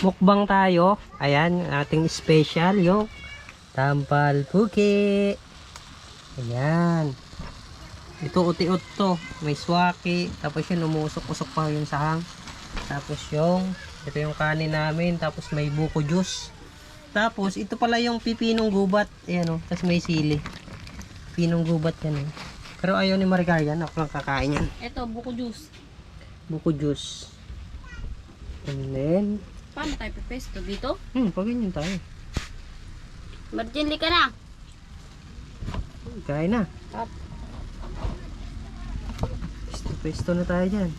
mukbang tayo. Ayan, ating special yung tampal puki. Ayan. Ito uti-ut to. May swaki. Tapos yun, umusok-usok pa yung sahang. Tapos ito yung kanin namin. Tapos may buko juice. Tapos ito pala yung pipinong gubat. Ayan o. Tapos may sili. Pinong gubat yan eh. Pero ayaw ni Maricar yan. Ako lang kakain yan. Ito, buko juice. Buko juice. And then, Paano tayo pepesto? Dito? pag ganyan tayo. Marginly ka na. Kain na. Tap. Pwesto na tayo dyan.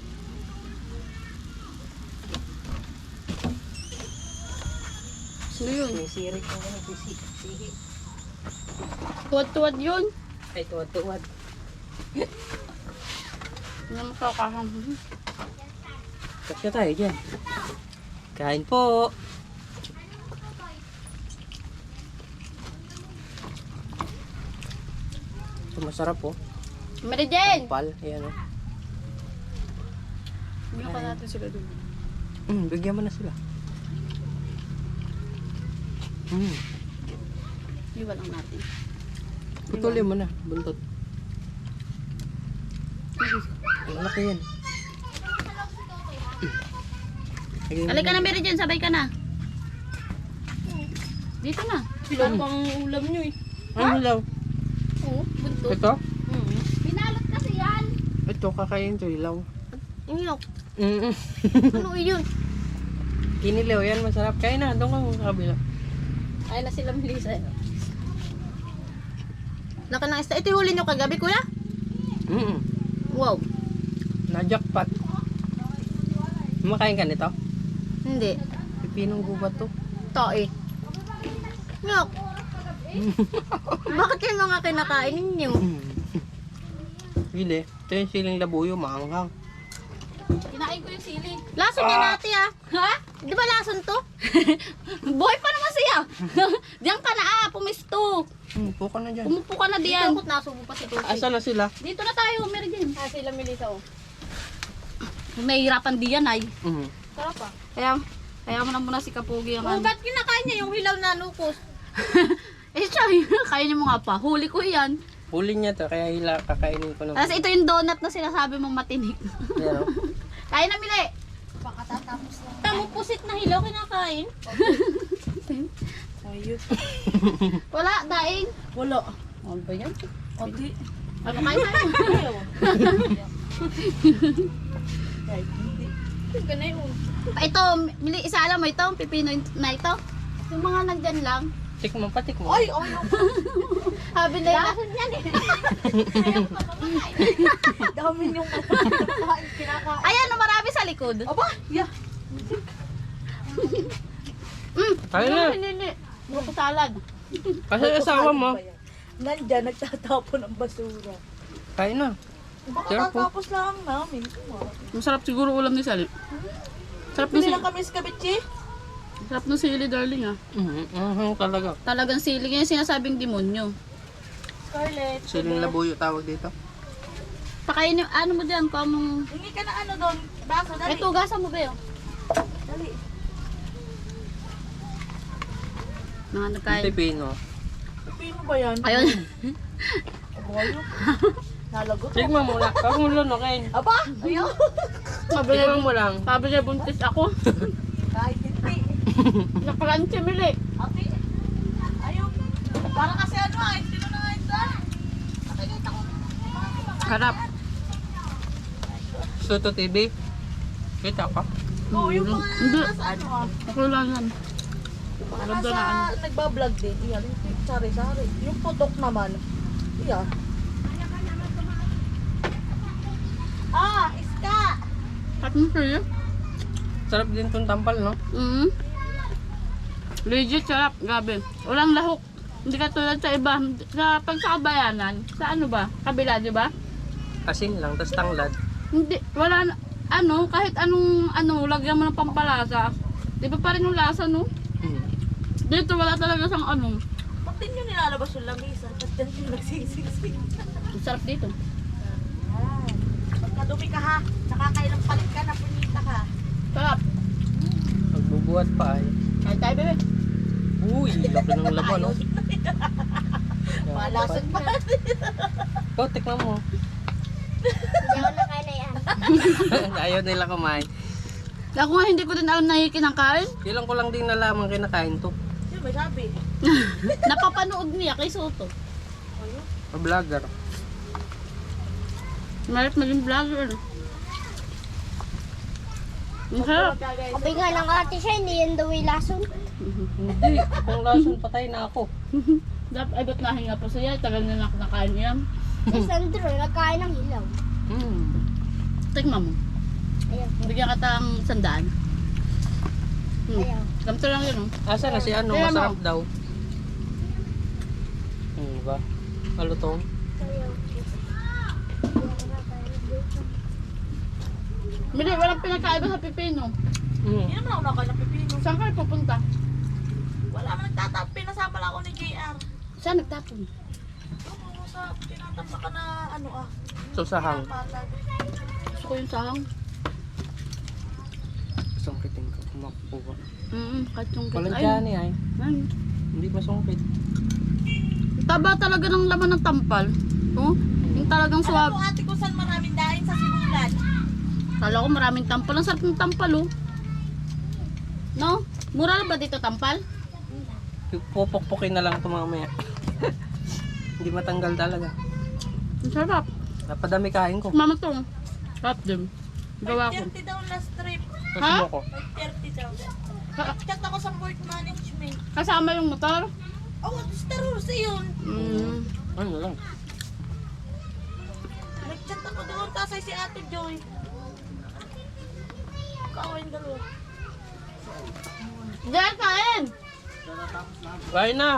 Sino yun? May sirik na lang. Sihi. Tuwad-tuwad yun. Ay, tuwad-tuwad. Hindi mo kakahang. Kasya tayo dyan. Kain po. Ito masarap po. Meridian! Tampal. Ayan o. Bigyan ka natin sila doon. Bigyan mo na sila. Iwan lang natin. Putulin mo na. Buntot. Malaki yan. Halika na Meridian, sabay ka na. Dito na. Hilaw pang ulam nyo eh. Ano hilaw? Oo, buntot. Ito? Pinalot kasi yan. Ito kakain to hilaw. Inyok. Mm. Ano yun? Kinilaw yan, masarap. Kain na, doon ka sa kabila. Ay na sila Melissa. Laki ng isda. Ito huli nyo kagabi, kuya? Wow. Na-jackpot. Makain ka nito? Hindi. Pipinong gubat to. Tae. Nyok. Bakit yung mga kinakain ninyo? Pili. Ito yung siling labuyo, maanghang. Kinain ko yung sili. Lason niya natin ah. Ha? Di ba lason to? Boy pa naman siya. Diyan ka na pumisto. Upo ka na dyan. Umupo ka na diyan. Dito nasubo pa si Tusi. Asa na sila? Dito na tayo, Meridian. Sila Melissa oh. Mahirapan diyan ay. Sarap ah. Kaya mo na muna si Kapugi ang Oh, ba't kinakain niya yung hilaw na nukos? Eh siya, kaya niyo mo nga pa. Huli ko yan. Huli niya to, kaya kakainin ko na. Tapos ito yung donut na sinasabi mong matinik. Yan o. Kaya na, Mili. Pakatatapos lang. Tamo pusit na hilaw kinakain? Ayos. Wala, daing. Wala. Ano ba yan? Odi. Ano kain tayo? Hilaw. Kahit hindi. Ito na yun. Ito, Mili, isa alam mo ito, pipino na ito. Yung mga nandyan lang. Tikman pa, tikman. Ay, ayaw ko. Sabi na yun. Yan eh. Ayaw ko mamatay. Dami yung kinakain. Ayan, no, marami sa likod. Aba, yeah. Kain na. Hindi. Buko salad. Kasi asawa mo. Nandyan, nagtatapon ng basura. Kain na. Baka Sarap po. tatapos lang namin. Masarap siguro ulam ni Sally. Sarap na Bili sili. lang kami sa kabitsi. Sarap na sili, darling ah. Talaga. Talagang sili. Yan yung sinasabing demonyo. Scarlett. Siling labuyo tawag dito. Pakain yung, ano mo dyan, kung anong... Hindi ka na ano doon. Baso, dali. Ito, gasa mo ba yun? Dali. Mga nagkain. Pipino. Pino ba yan? Ayun. Aboyo. Nalagot. Tikman mo lang. Huwag mo lunokin. Aba, ayaw. Tikman mo lang. Sabi niya, buntis ako. Kahit hindi. Nakalanche, Mili. Ate, ayaw. Para kasi ano ay, sino na nga ito? Nakikita ko. Harap. Soto TV. Kita ka. Oo, yung mga Hindi. nasa ano ah. Ako lang yan. Mga Ganda na nasa nagbablog din. Iyan, yung sari-sari. Yung putok naman. Iyan. Ah, iska! Kat mo siya. Sarap din tong tampal, no? Legit sarap, gabi. Walang lahok. Hindi ka tulad sa iba. Pag sa kabayanan, sa ano ba? Kabila, di ba? Asin lang, tas tanglad. Hindi, wala na, ano, kahit anong, lagyan mo ng pampalasa. Di ba pa rin yung lasa, no? Dito wala talaga siyang ano. Ba't din nyo nilalabas yung lamisa? Tapos dyan yung nagsisiksik. Ang sarap dito. Yan. Pagkadumi ka ha, nakakailang palit ka na, punita ka. Sarap. Magbubuo Buhat pa ay. Kahit tayo, bebe. Uy, laki ng laman, no? Malasot pa. Ikaw, tikman mo. Hindi ako nakain na yan. Ayaw nila kumain. Ako nga hindi ko din alam na kinakain. Kailan ko lang din nalaman kinakain to. Yun, may sabi. Napapanood niya kay Soto. Pa-vlogger. Marit maging vlogger. Ang sarap. Sabi nga ng ate siya, hindi yan daw yung lason. Hindi, kung lason patay na ako. Dapat ay ba't nahinga pa siya? Tagal na nakain niya. Si Sandro, nagkain ng hilaw. Tingnan mo. Ayaw. Bigyan ka tang 100. Ayaw. Gamito lang yun. Oh. Asa na si ano, Kaya mo. masarap daw. Ba? Malutong? Ayaw. Mili, walang pinakaiba sa pipino. Hindi naman ako nakain ng pipino. Saan kayo pupunta? Wala man nagtatap. Pinasama lang ako ni JR. Saan nagtapon? Ano sa tinatapa ka na ano ah. Susahang. Palag. Gusto ko yung sahang. Sungkitin ko. Kumakuha. Kahit yung Walang dyan eh ay. Ay. Hindi masungkit. Taba talaga ng laman ng tampal. Oh, yung talagang Alam suwab. mo ate ko saan maraming daing sa sibulan. Kala ko maraming tampal. Ang sarap ng tampal, oh. No? Mura lang ba dito tampal? Pupukpukin na lang ito mamaya. Hindi matanggal talaga. Ang sarap. Napadami kain ko. Mama to. Sarap din. Gawa ko. 30 daw na strip. Kasi Ha? mo ko. 30 daw. Nag-chat ako sa port management. Kasama yung motor? Oh, Star Wars yun. Ano lang. Nag-chat ako doon. Tasay si Ate Joy. Kaawin dalawa. Diyan, kain! Kain na.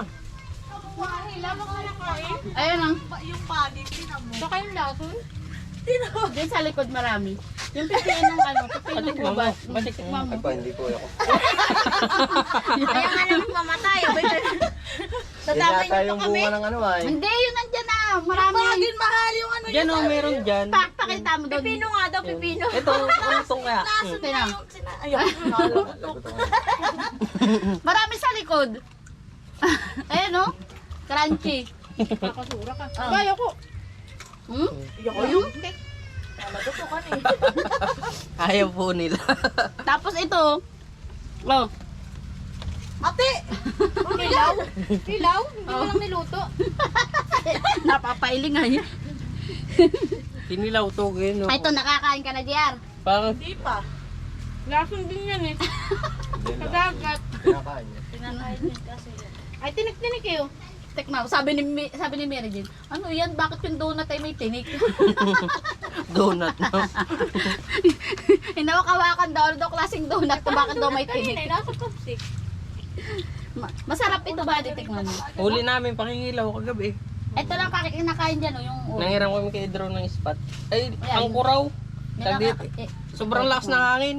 Mahila mo ka na kain? Ayan ang. Yung panin, tinan mo. Saka yung lason. Tinan mo. Diyan sa likod marami. Yung pipino ng ano, pipino ng Patikman mo. gubat. Patikman mo. Hindi po ako. Kaya nga namin mamatay. Dadamay Yata niyo yung pa kami. bunga ng ano ay. Hindi, yun nandyan na. Marami. Bagin mahal yung ano Diyan o, meron dyan. Pakita mo doon. Pipino nga daw, pipino. Ito, itong kaya. Laso Tingnan. na yung ayun. Marami sa likod. Ayan o. Crunchy. Kakasura ka. Kaya ko. Ayoko yung cake. Malagot ko eh. Ayaw po nila. Tapos ito. Oh. Ate! Hilaw? Hilaw? Hindi mo lang niluto. Napapailing ay. Kinilaw to, gano'n. Ito, nakakain ka na, JR. Parang, Hindi pa. Lason din yan eh. Kadagat. Kinakain niya. Pinakain din kasi yun. Ay, tinik-tinik eh. Tikma, sabi ni Mary Jane, ano yan, bakit yung donut ay may tinik? donut na. Hinawak-hawakan daw, ano daw klaseng donut, bakit daw may tinik? Nasa popstick. Masarap ito ba, titikman mo? Huli namin, pangingilaw kagabi. Ito lang kinakain dyan, oh, yung ulo. Nangiram kami kay Drew ng spot. Ay, Ayan. ang kuraw. Nilaka- Taglit. eh, Sobrang lakas ng hangin.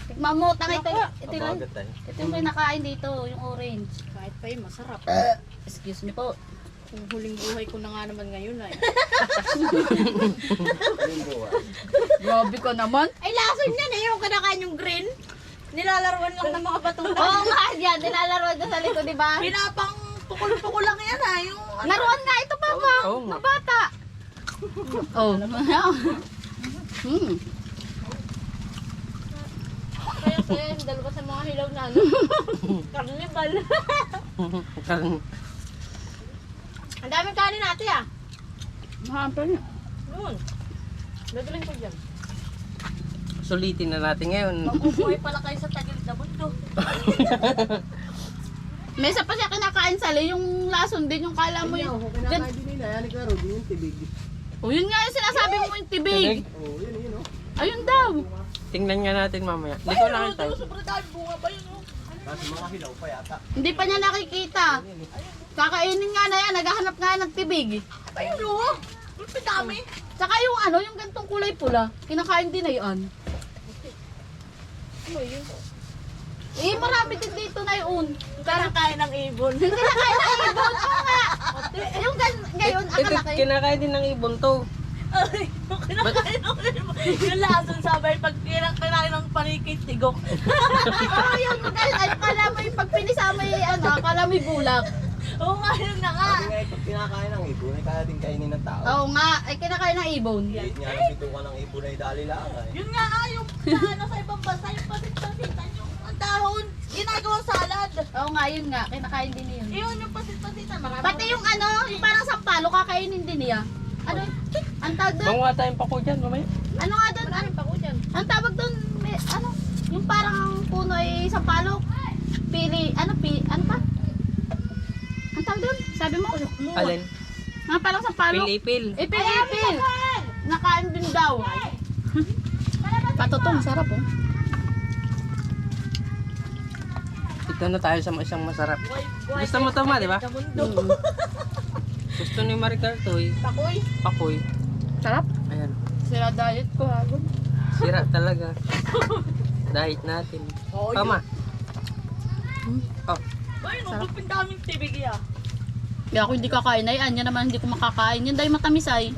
Tikman mo, tanga ito lang. Kabagat tayo. Ito yung kinakain dito, yung orange. Kahit pa yun, masarap. Excuse me po. Kung huling buhay ko na nga naman ngayon ay. Ayun buwa. Grabe ka naman. Ay, lason yan eh. Yung kinakain yung green. Nilalaruan lang ng mga batong Oo nga, yan, nilalaro doon sa likod, di ba? Pinapang pukul-pukul lang yan ah. Yung ano. Laruan nga ito, Papa. Oo nga. Mabata. Oh. Kaya yung dalawa sa mga hilaw na ano. Carnival. Ang daming kanin natin ah. Mahaba niya. Noon. Nagaling ko dyan. Sulitin na natin ngayon. Mabubuhay pala kayo sa tagilid na mundo. May isa pa siya kinakain sali, yung lason din, yung kala mo yung... Kinakain din nila. Yan ikaw, di yung tibig. O yun nga yung sinasabi mo yung tibig. Oo, yun o. Ayun daw. Tingnan nga natin mamaya. Hindi ko nakita. Sobrang dami bunga ba yun oh? Tapos mga hilaw pa yata. Hindi pa niya nakikita. Kakainin nga na yan, naghahanap nga ng tibig. Ayun oh. Ang dami. Saka yung ano, yung gantong kulay pula, kinakain din na yun. Ano yun? Eh, marami din dito na yun. Parang kain ng ibon. Hindi na kain ng ibon. Oo nga. Yung ngayon, Ito, akalaki. kinakain din ng ibon to. Ay, yung kinakain ng yung lason sabay pag kinakain ng panikit tigok. Oo, yung ay, kala mo yung pag pinisama yung ano, kala mo yung bulak. Oo nga, yun na nga. Sabi nga pag kinakain ng ibon, ay kaya din kainin ng tao. Oo nga, ay kinakain ng ibon. Kahit nga ng bituka ng ibon ay dali lang ay. Yun nga yung sa ano sa ibang bansa, yung pasit-pasitan yung ang dahon, ginagawang salad. Oo nga, yun nga, kinakain din yun. Yun yung pasit-pasitan, marami. Pati yung ano, yung parang sampalo, kakainin din niya. Ano, ang tawag doon? Bango nga tayong pako dyan, mamaya. Ano nga doon? Ano pa ko dyan? Ang tawag doon, may, ano, yung parang puno ay sampalo. Pili, ano pa? Ang tawag doon? Sabi mo? Alin? Nga parang sampalo. Pilipil. Ipil. Nakain din daw. Patutong, sarap oh. Ito na tayo sa isang masarap. Gusto mo ito ma, di ba? Gusto ni Maricar to eh. Pakoy. Pakoy. Sarap. Ayan. Sira diet ko hagod. Sira talaga. Diet natin. Oo, Tama. Oh. Ay, nung daming tibig ah. Kaya ako hindi kakain ay, anya naman hindi ko makakain. Yan dahil matamis ay.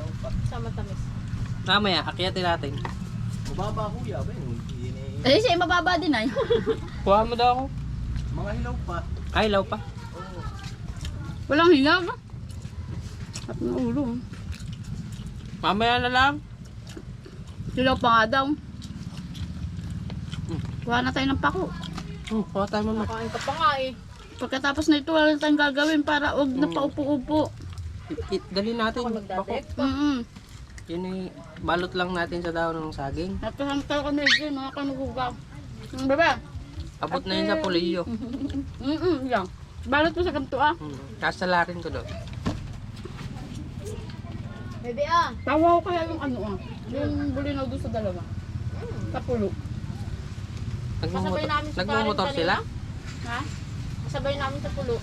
Sa matamis. Mamaya, akyatin natin. Mababa kuya ba yun? Yun eh. Eh, siya mababa din ay. Kuha mo daw ako. Mga hilaw pa. Ay, law pa. Walang hinga ba? At ng ulo. Mamaya na lang. Silaw pa nga daw. Kuha na tayo ng pako. Kuha tayo mamaya. Kain ka pa nga eh. Pagkatapos na ito, wala tayong gagawin para huwag na paupo-upo. Dali natin. Bako. Yun eh, balot lang natin sa daon ng saging. Napahangkal ka na yun, mga kanugugaw. Baba? Abot na yun sa puliyo. Yan. Balot mo sa kanto ah. Kasalarin ko doon. Bebe ah. Tawa ko kaya yung ano ah. Yung bulinaw doon sa dalawa. Kapulo. Kasabay namin si Nagmumotor Karen sila? Ha? Sabay namin sa pulo.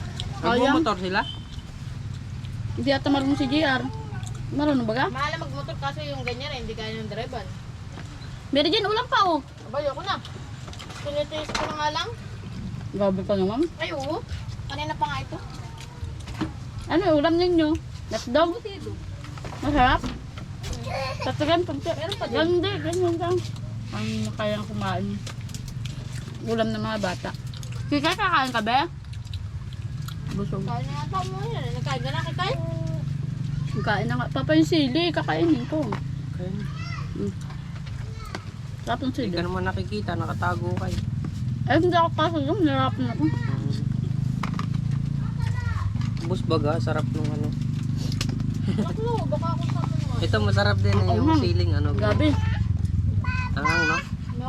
Nagmumotor sila? Hindi ata marunong si JR. Marunong ba ga? Mahal na magmotor kasi yung ganyan eh, hindi kaya ng driver. Meron dyan ulam pa oh. Abay, ako na. Tinitest ko na nga lang. Gabi pa naman. Ay, oo. Kanina pa nga ito. Ano yung ulam ninyo? Hotdog? Masarap? Tatagan pag meron pa din. Ganda, ganyan lang. Ang kayang kumain. Ulam ng mga bata. Kikay, kakain ka ba? Busog. Kaya na yata mo yun. Nagkain ka na, kikay? Kain na nga. Papa yung sili, kakainin ko. Okay. Sarap ng Hindi sili. ka naman nakikita, nakatago kayo. Eh, hindi ako pasok yung narapan ako. Bus baga, sarap nung ano. Ako, baka ako sa mga. Ito masarap din eh, yung ma'am. siling ano. Gabi. Angang no? No.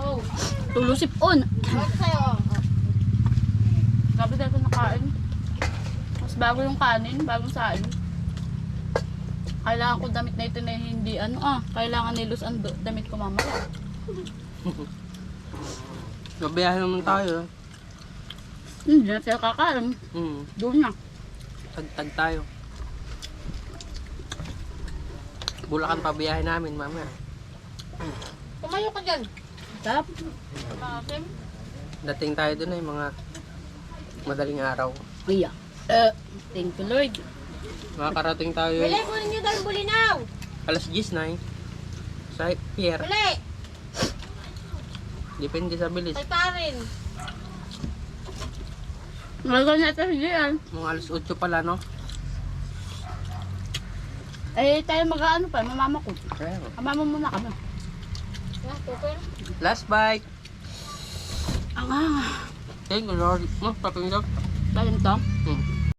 Tulusip on. Bakit sa'yo? Gabi dahil ko nakain. Mas bago yung kanin, bagong sain. Kailangan ko damit na ito na hindi kailangan nilus ang damit ko mamaya. Gabiyahin naman tayo. Hindi na sila kakain. Doon na. Tagtag tayo. Bulacan pa biyahe namin mamaya. Tumayo ka dyan. Sarap. Masim. Dating tayo dun ay mga madaling araw. Iya. Thank you Lord. Makakarating tayo Bili, kunin nyo daw yung bulinaw. alas 10 na sa pier. Bili. Depende sa bilis. Kay Karen. Malaga na ito hindi yan. Mga alas 8 pala no? Eh tayo mag-ano pa, mamama ko. Kaya, Kamama muna kami. Okay. last bite. Ang Thank you Lord. Papindot. Dahil ito.